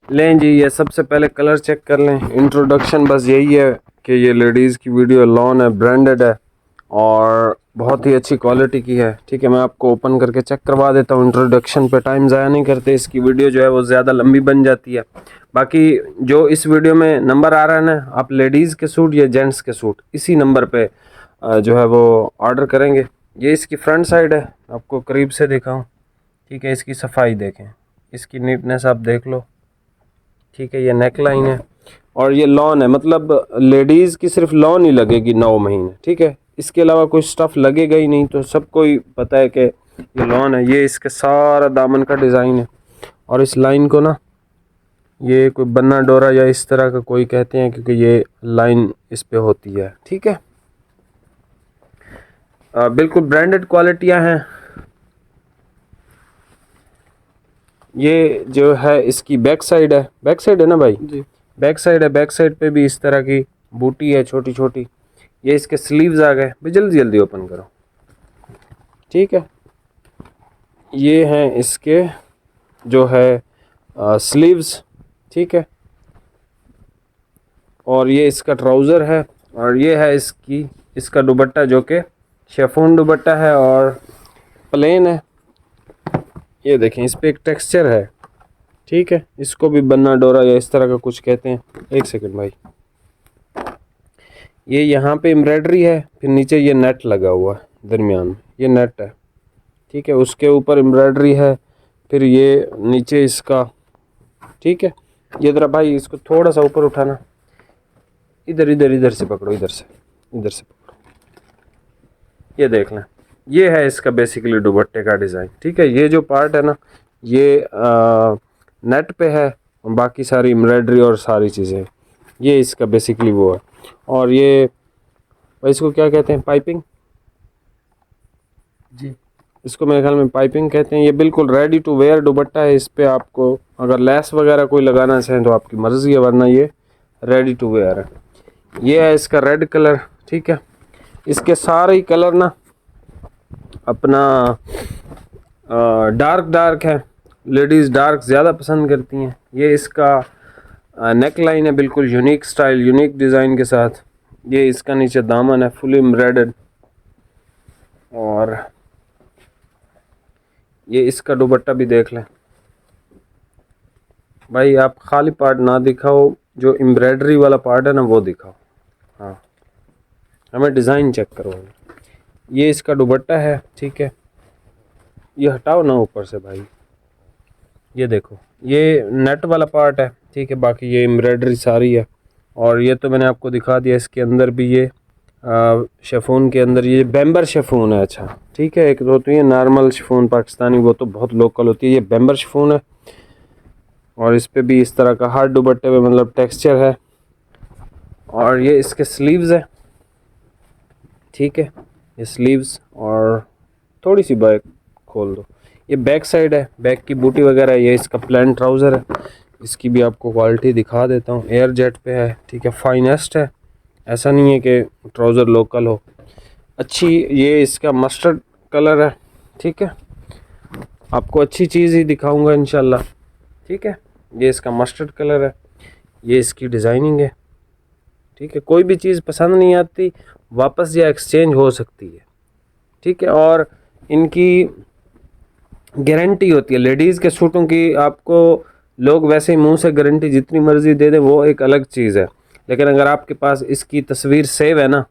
लें जी, ये सबसे पहले कलर चेक कर लें। इंट्रोडक्शन बस यही है कि ये लेडीज़ की वीडियो लॉन है, ब्रांडेड है और बहुत ही अच्छी क्वालिटी की है। ठीक है, मैं आपको ओपन करके चेक करवा देता हूँ। इंट्रोडक्शन पे टाइम ज़ाया नहीं करते, इसकी वीडियो जो है वो ज़्यादा लंबी बन जाती है। बाकी जो इस वीडियो में नंबर आ रहा है ना, आप लेडीज़ के सूट या जेंट्स के सूट इसी नंबर पे जो है वो ऑर्डर करेंगे। ये इसकी फ्रंट साइड है, आपको करीब से दिखाऊं। ठीक है, इसकी सफाई देखें, इसकी नीटनेस आप देख लो। ठीक है, ये नेक लाइन है और ये लॉन है, मतलब लेडीज़ की सिर्फ लॉन ही लगेगी 9 महीने। ठीक है, इसके अलावा कोई स्टफ़ लगेगा ही नहीं, तो सबको ही पता है कि ये लॉन है। ये इसके सारा दामन का डिज़ाइन है और इस लाइन को ना ये कोई बन्ना डोरा या इस तरह का कोई कहते हैं, क्योंकि ये लाइन इस पे होती है। ठीक है, बिल्कुल ब्रांडेड क्वालिटियाँ हैं। ये जो है इसकी बैक साइड है, बैक साइड है ना भाई जी, बैक साइड है। बैक साइड पे भी इस तरह की बूटी है छोटी छोटी। ये इसके स्लीव्स आ गए भाई, जल्दी जल्दी ओपन करो। ठीक है, ये हैं इसके जो है स्लीव्स। ठीक है, और ये इसका ट्राउज़र है और ये है इसका दुपट्टा जो कि शेफून दुपट्टा है और प्लेन है। ये देखें, इस पे एक टेक्सचर है। ठीक है, इसको भी बन्ना डोरा या इस तरह का कुछ कहते हैं। एक सेकंड भाई, ये यहाँ पे एम्ब्रॉयडरी है, फिर नीचे ये नेट लगा हुआ है दरमियान में, ये नेट है। ठीक है, उसके ऊपर एम्ब्रॉयडरी है, फिर ये नीचे इसका। ठीक है, ये ज़रा भाई इसको थोड़ा सा ऊपर उठाना, इधर इधर इधर से पकड़ो, इधर से पकड़ो। ये देख लें, ये है इसका बेसिकली दुपट्टे का डिज़ाइन। ठीक है, ये जो पार्ट है ना, ये नेट पे है और बाकी सारी एम्ब्रॉयडरी और सारी चीज़ें, ये इसका बेसिकली वो है। और ये इसको क्या कहते हैं, पाइपिंग जी, इसको मेरे ख्याल में पाइपिंग कहते हैं। ये बिल्कुल रेडी टू वेयर दुपट्टा है। इस पे आपको अगर लेस वगैरह कोई लगाना चाहें तो आपकी मर्ज़ी है, वरना ये रेडी टू वेयर है। ये है इसका रेड कलर। ठीक है, इसके सारे ही कलर ना अपना डार्क है, लेडीज़ डार्क ज़्यादा पसंद करती हैं। ये इसका नेक लाइन है, बिल्कुल यूनिक स्टाइल, यूनिक डिज़ाइन के साथ। ये इसका नीचे दामन है, फुल एम्ब्रॉयडर्ड। और ये इसका दुपट्टा भी देख लें भाई, आप खाली पार्ट ना दिखाओ, जो एम्ब्रॉयडरी वाला पार्ट है ना वो दिखाओ। हाँ, हमें डिज़ाइन चेक करो। ये इसका दुपट्टा है। ठीक है, ये हटाओ ना ऊपर से भाई, ये देखो, ये नेट वाला पार्ट है। ठीक है, बाकी ये एम्ब्रॉयडरी सारी है। और ये तो मैंने आपको दिखा दिया, इसके अंदर भी ये शेफून के अंदर ये बेम्बर शेफून है। अच्छा ठीक है, एक तो होती है नॉर्मल शेफून पाकिस्तानी, वो तो बहुत लोकल होती है। ये बेम्बर शेफून है और इस पे भी इस तरह का हार्ड दुपट्टे पे मतलब टेक्सचर है। और ये इसके स्लीव्स है। ठीक है, ये स्लीव्स और थोड़ी सी बैक खोल दो, ये बैक साइड है, बैक की बूटी वगैरह। ये इसका प्लेन ट्राउज़र है, इसकी भी आपको क्वालिटी दिखा देता हूँ। एयर जेट पे है। ठीक है, फाइनेस्ट है, ऐसा नहीं है कि ट्राउज़र लोकल हो। अच्छी, ये इसका मस्टर्ड कलर है। ठीक है, आपको अच्छी चीज़ ही दिखाऊंगा इंशाल्लाह। ठीक है, ये इसका मस्टर्ड कलर है, ये इसकी डिज़ाइनिंग है। ठीक है, कोई भी चीज़ पसंद नहीं आती वापस या एक्सचेंज हो सकती है। ठीक है, और इनकी गारंटी होती है लेडीज़ के सूटों की। आपको लोग वैसे ही मुंह से गारंटी जितनी मर्ज़ी दे दें, वो एक अलग चीज़ है, लेकिन अगर आपके पास इसकी तस्वीर सेव है ना,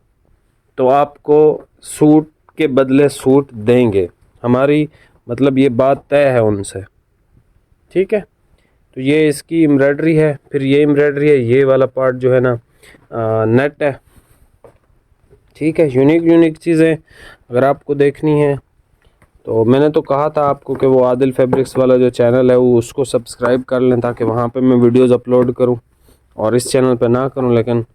तो आपको सूट के बदले सूट देंगे। हमारी मतलब ये बात तय है उनसे। ठीक है, तो ये इसकी एम्ब्रॉयडरी है, फिर ये एम्ब्रॉयडरी है, ये वाला पार्ट जो है ना नेट है। ठीक है, यूनिक चीज़ें अगर आपको देखनी है तो मैंने तो कहा था आपको कि वो आदिल फैब्रिक्स वाला जो चैनल है वो उसको सब्सक्राइब कर लें, ताकि वहाँ पे मैं वीडियोस अपलोड करूँ और इस चैनल पे ना करूँ। लेकिन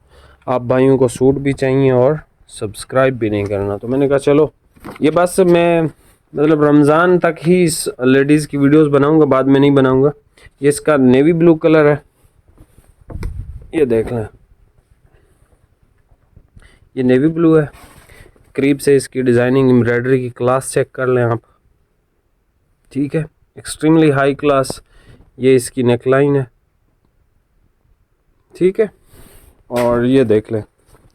आप भाइयों को सूट भी चाहिए और सब्सक्राइब भी नहीं करना, तो मैंने कहा चलो ये बस मैं मतलब रमज़ान तक ही इस लेडीज़ की वीडियोस बनाऊंगा, बाद में नहीं बनाऊंगा। ये इसका नेवी ब्लू कलर है, ये देख लें, ये नेवी ब्लू है। करीब से इसकी डिज़ाइनिंग एम्ब्रॉयडरी की क्लास चेक कर लें आप। ठीक है, एक्सट्रीमली हाई क्लास। ये इसकी नेकलाइन है। ठीक है। और ये देख लें,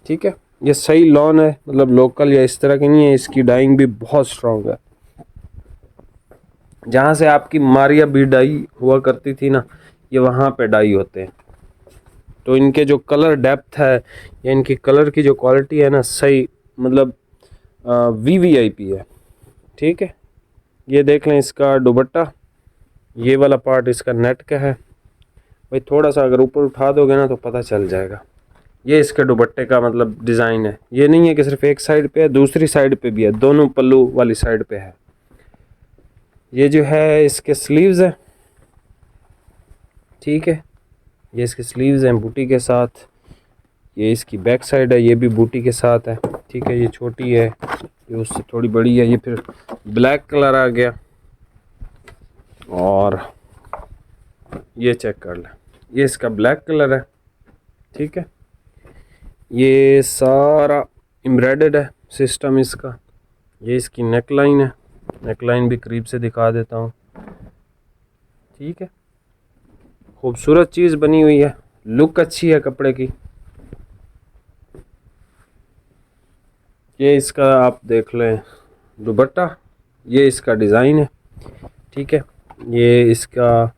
ठीक है, ये सही लॉन है, मतलब लोकल या इस तरह की नहीं है। इसकी डाइंग भी बहुत स्ट्रॉन्ग है। जहाँ से आपकी मारिया बी डाई हुआ करती थी ना, ये वहाँ पे डाई होते हैं। तो इनके जो कलर डेप्थ है या इनकी कलर की जो क्वालिटी है ना, सही मतलब VVIP है। ठीक है। ये देख लें इसका दुपट्टा, ये वाला पार्ट इसका नेट का है। भाई थोड़ा सा अगर ऊपर उठा दोगे ना तो पता चल जाएगा। ये इसके दुपट्टे का मतलब डिज़ाइन है। ये नहीं है कि सिर्फ एक साइड पे है, दूसरी साइड पे भी है, दोनों पल्लू वाली साइड पे है। ये जो है इसके स्लीव्स है, ठीक है, ये इसके स्लीव्स हैं बूटी के साथ। ये इसकी बैक साइड है, ये भी बूटी के साथ है। ठीक है, ये छोटी है, ये उससे थोड़ी बड़ी है। ये फिर ब्लैक कलर आ गया। और ये चेक कर लें, ये इसका ब्लैक कलर है। ठीक है, ये सारा एम्ब्रॉयडर्ड है सिस्टम इसका। ये इसकी नेक लाइन है, नेक लाइन भी करीब से दिखा देता हूँ। ठीक है, खूबसूरत चीज़ बनी हुई है, लुक अच्छी है कपड़े की। ये इसका आप देख लें दुपट्टा, ये इसका डिज़ाइन है। ठीक है, ये इसका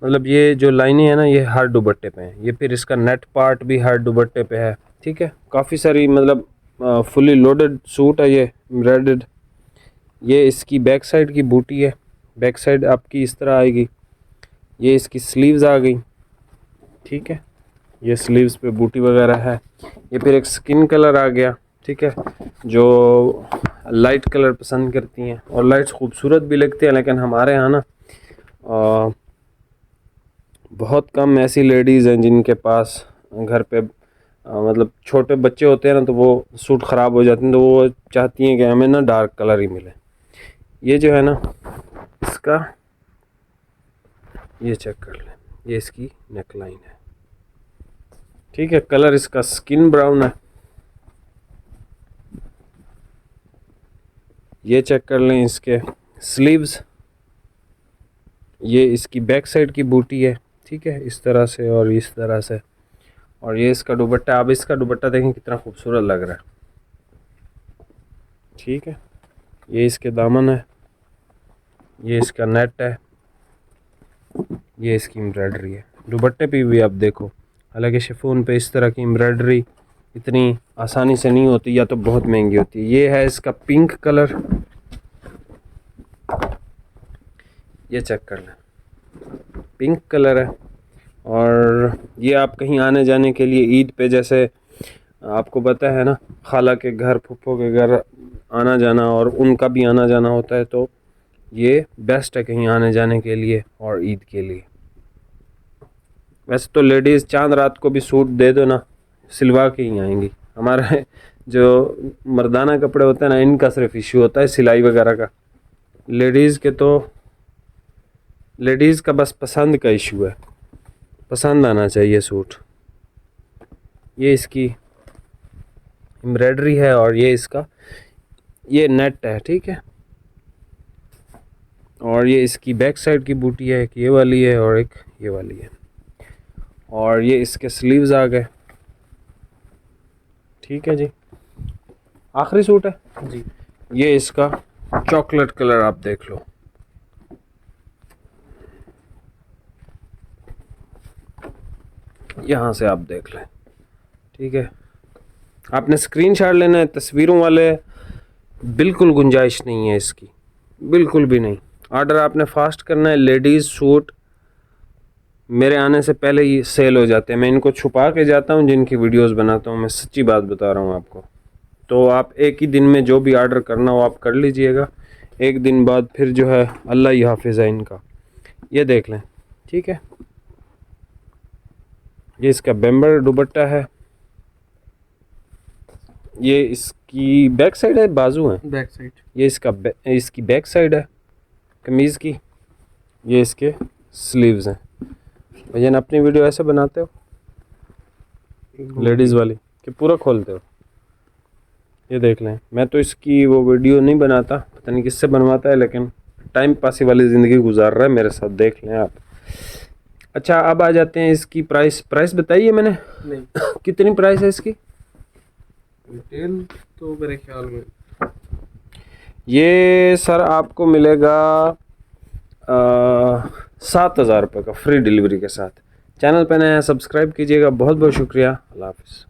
मतलब ये जो लाइनें हैं ना, ये हर दुपट्टे पे हैं। ये फिर इसका नेट पार्ट भी हर दुपट्टे पे है। ठीक है, काफ़ी सारी मतलब फुली लोडेड सूट है ये, एम्ब्रॉयडर्ड। ये इसकी बैक साइड की बूटी है, बैक साइड आपकी इस तरह आएगी। ये इसकी स्लीव्स आ गई। ठीक है, ये स्लीव्स पे बूटी वगैरह है। ये फिर एक स्किन कलर आ गया। ठीक है, जो लाइट कलर पसंद करती हैं, और लाइट्स खूबसूरत भी लगती हैं, लेकिन हमारे यहाँ ना बहुत कम ऐसी लेडीज़ हैं जिनके पास घर पे मतलब छोटे बच्चे होते हैं ना, तो वो सूट ख़राब हो जाते हैं, तो वो चाहती हैं कि हमें ना डार्क कलर ही मिले। ये जो है ना इसका, ये चेक कर लें, ये इसकी नेक लाइन है। ठीक है, कलर इसका स्किन ब्राउन है। ये चेक कर लें इसके स्लीव्स, ये इसकी बैक साइड की बूटी है। ठीक है, इस तरह से और इस तरह से। और ये इसका दुपट्टा, अब इसका दुपट्टा देखें कितना खूबसूरत लग रहा है। ठीक है, ये इसके दामन है, ये इसका नेट है, ये इसकी एम्ब्रॉयडरी है। दुपट्टे पे भी आप देखो, हालांकि शिफॉन पे इस तरह की एम्ब्रॉयडरी इतनी आसानी से नहीं होती, या तो बहुत महंगी होती है। ये है इसका पिंक कलर, ये चेक कर लें, पिंक कलर है। और ये आप कहीं आने जाने के लिए ईद पे, जैसे आपको पता है ना, खाला के घर, फूफो के घर आना जाना, और उनका भी आना जाना होता है, तो ये बेस्ट है कहीं आने जाने के लिए और ईद के लिए। वैसे तो लेडीज़ चांद रात को भी सूट दे दो ना, सिलवा के ही आएंगी। हमारे जो मर्दाना कपड़े होते हैं ना, इनका सिर्फ इशू होता है सिलाई वगैरह का। लेडीज़ के तो, लेडीज़ का बस पसंद का इशू है, पसंद आना चाहिए सूट। ये इसकी एम्ब्रॉयडरी है, और ये इसका ये नेट है। ठीक है, और ये इसकी बैक साइड की बूटी है, एक ये वाली है और एक ये वाली है। और ये इसके स्लीव्स आ गए। ठीक है जी, आखिरी सूट है जी, ये इसका चॉकलेट कलर आप देख लो। यहाँ से आप देख लें। ठीक है, आपने स्क्रीनशॉट लेना है, तस्वीरों वाले बिल्कुल गुंजाइश नहीं है इसकी, बिल्कुल भी नहीं। ऑर्डर आपने फास्ट करना है। लेडीज़ सूट मेरे आने से पहले ही सेल हो जाते हैं। मैं इनको छुपा के जाता हूँ जिनकी वीडियोस बनाता हूँ, मैं सच्ची बात बता रहा हूँ आपको। तो आप एक ही दिन में जो भी ऑर्डर करना हो आप कर लीजिएगा। एक दिन बाद फिर जो है अल्लाह ही हाफिज़ है इनका। ये देख लें। ठीक है, ये इसका बेम्बर दुपट्टा है। ये इसकी बैक साइड है, बाजू है, बैक साइड। ये इसकी बैक साइड है कमीज़ की। ये इसके स्लीव्स हैं। भैया अपनी वीडियो ऐसे बनाते हो लेडीज़ वाली कि पूरा खोलते हो? ये देख लें, मैं तो इसकी वो वीडियो नहीं बनाता, पता नहीं किससे बनवाता है, लेकिन टाइम पासी वाली ज़िंदगी गुजार रहा है मेरे साथ। देख लें आप, अच्छा अब आ जाते हैं इसकी प्राइस बताइए मैंने। नहीं, कितनी प्राइस है इसकी? रिटेल तो मेरे ख्याल में ये सर आपको मिलेगा 7,000 रुपये का फ्री डिलीवरी के साथ। चैनल पे नया सब्सक्राइब कीजिएगा। बहुत बहुत शुक्रिया। अल्लाह हाफिज़।